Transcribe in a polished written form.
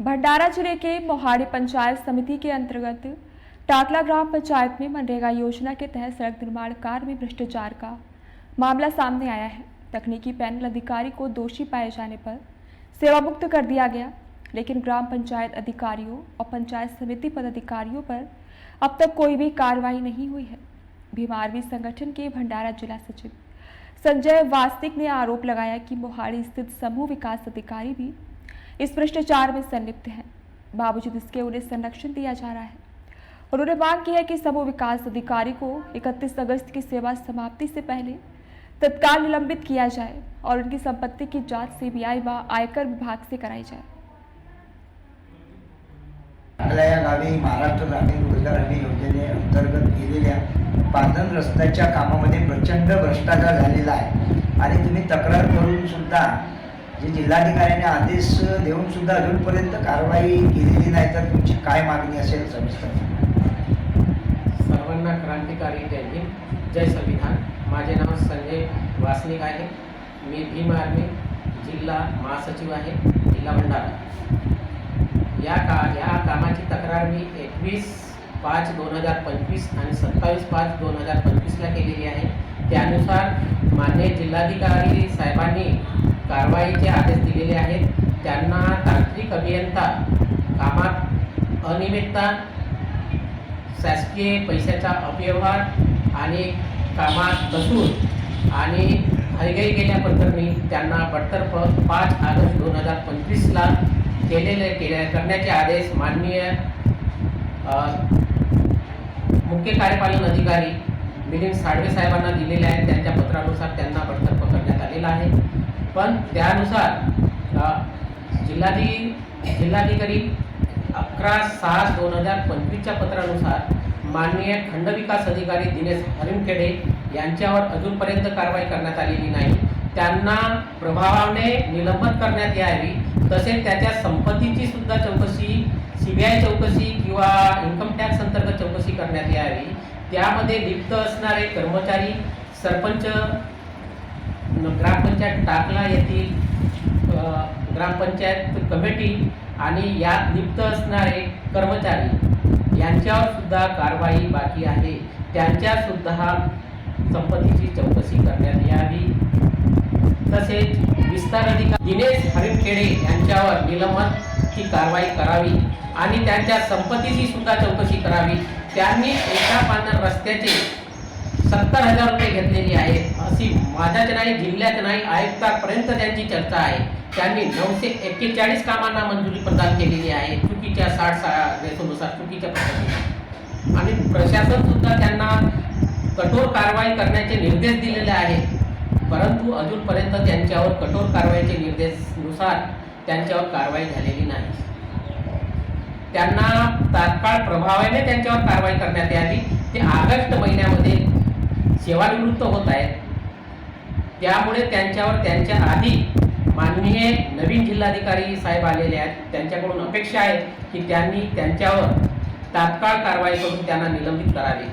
भंडारा जिले के मोहाड़ी पंचायत समिति के अंतर्गत टाकला ग्राम पंचायत में मनरेगा योजना के तहत सड़क निर्माण कार्य में भ्रष्टाचार का मामला सामने आया है। तकनीकी पैनल अधिकारी को दोषी पाए जाने पर सेवा मुक्त कर दिया गया, लेकिन ग्राम पंचायत अधिकारियों और पंचायत समिति पदाधिकारियों पर अब तक कोई भी कार्रवाई नहीं हुई है। भीम आर्मी संगठन के भंडारा जिला सचिव संजय वासनिक ने आरोप लगाया कि मोहाड़ी स्थित समूह विकास अधिकारी भी इस भ्रष्टाचार में संलिप्त हैं। बावजूद इसके उन्हें संरक्षण दिया जा रहा है। उन्होंने मांग की है कि समूह विकास अधिकारी को 31 अगस्त की सेवा समाप्ति से पहले तत्काल निलंबित किया जाए और उनकी संपत्ति की जांच सीबीआई व आयकर विभाग से कराई जाए। आपल्या या गावी महाराष्ट्र ग्रामीण रोजगार हमी योजनेअंतर्गत केलेल्या पांधन रस्त्याच्या कामामध्ये प्रचंड भ्रष्टाचार झालेला आहे आणि तुम्ही तक्रार करून सुद्धा जे जिल्हाधिकाऱ्यांनी आदेश देऊन सुद्धा अजूनपर्यंत कारवाई केलेली नाही, तर तुमची काय मागणी असेल सविस्तर? सर्वांना क्रांतिकारी जय भीम, जय संविधान। माझे नाव संजय वासनिक आहे। मी भीम आर्मी जिल्हा महासचिव आहे, जिल्हा भंडारा। या कामाची तक्रार मी 21/5/2025 आणि 27/5/2025 ला केलेली आहे। त्यानुसार माननीय जिल्हाधिकारी साहेबांनी कारवाईचे आदेश दिलेले आहेत। त्यांना तांत्रिक अभियंता कामात अनियमितता, शासकीय पैशाचा अपव्यवहार आणि कामात कसूर आणि हयगय केल्याप्रकरणी त्यांना बडतर्फ 5 ऑगस्ट 2025 ला करण्याचे आदेश माननीय मुख्य कार्यपालन अधिकारी मिलिंद साळवे साहेबांना दिलेले आहेत। त्यांच्या पत्रानुसार त्यांना बडतर्फ करण्यात आलेला आहे। पण त्यानुसार जिल्हाधिकारी 11/6/2025 च्या पत्रानुसार माननीय खंडविकास अधिकारी दिनेश हरिमखेडे यांच्यावर अजूनपर्यंत कारवाई करण्यात आलेली नाही। त्यांना प्रभावाने निलंबित करण्यात यावी, तसेच त्याच्या संपत्तीची सुद्धा चौकशी, सीबीआय चौकशी किंवा इन्कम टॅक्स अंतर्गत चौकशी करण्यात यावी। त्यामध्ये लिप्त असणारे कर्मचारी, सरपंच, ग्रामपंचायत टाकला येथील ग्रामपंचायत कमिटी आणि यात लिप्त असणारे कर्मचारी यांच्यावर सुद्धा कारवाई बाकी आहे। त्यांच्या सुद्धा संपत्तीची चौकशी करण्यात यावी। तसेच विस्तार अधिकारी दिनेश हरिमखेडे यांच्यावर निलंबनाची कारवाई करावी आणि त्यांच्या संपत्तीची सुद्धा चौकशी करावी। त्यांनी एका पांढऱ्या रस्त्याचे 70,000 रुपये घेतलेली आहेत, अशी माझ्याच नाही, जिल्ह्यात नाही, आयुक्तापर्यंत त्यांची चर्चा आहे। त्यांनी 941 कामांना मंजुरी प्रदान केलेली आहे, चुकीच्या 60 रेशोनुसार चुकीच्या पद्धतीने। आणि प्रशासन सुद्धा त्यांना कठोर कारवाई करण्याचे निर्देश दिलेले आहेत, परंतु अजूनपर्यंत त्यांच्यावर कठोर कारवाईचे निर्देशानुसार त्यांच्यावर कारवाई झालेली नाही। त्यांना तात्काळ प्रभावाने त्यांच्यावर कारवाई करण्यात यावी। ते ऑगस्ट महिन्यामध्ये सेवानिवृत्त होत आहेत, त्यामुळे त्यांच्यावर त्यांच्या आधी माननीय नवीन जिल्हाधिकारी साहेब आलेले आहेत। त्यांच्याकडून अपेक्षा आहे की त्यांनी त्यांच्यावर तात्काळ कारवाई करून त्यांना निलंबित करावे।